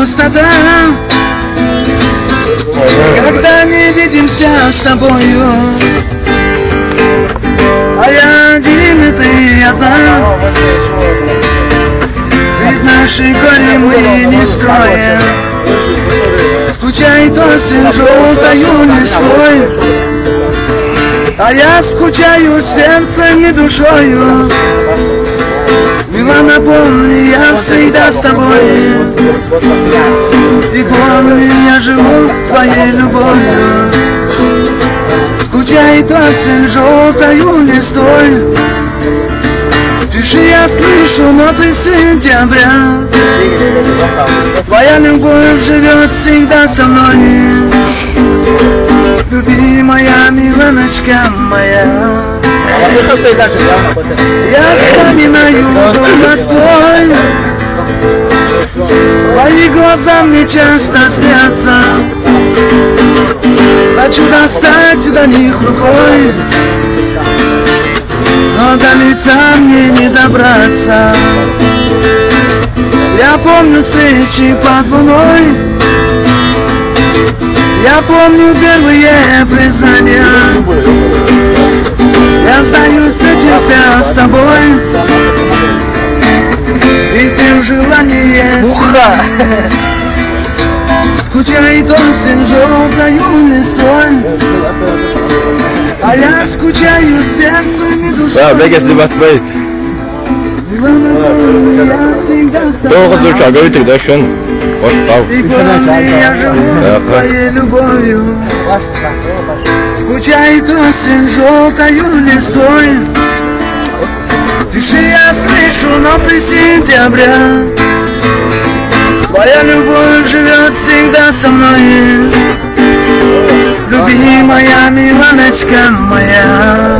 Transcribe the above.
пустота, когда не видимся с тобою. А я один, и ты одна, ведь наши горе мы не строим. Скучает осень желтою листвой, а я скучаю сердцем и душою. Мила, напомни, я всегда с тобой, и помни, я живу твоей любовью. Скучает осень желтою листвой, тише я слышу ноты сентября. Твоя любовь живет всегда со мной, любимая миланочка моя. Я вспоминаю дом настрой, твои глаза мне часто снятся. Хочу достать до них рукой, но до лица мне не добраться. Я помню встречи под луной, я помню первые признания. Я знаю, встретился с тобой, и ты в желании есть. Скучает осень желтою листвой, а я скучаю сердцем и душой. Да, бегать либо твои. Долго звучал, говорит, тогда еще он постал. И помни, я живу твоей любовью. Скучает осень желтою листвой, тише я слышу ноты сентября. Твоя любовь живет всегда со мной, любимая миланочка моя.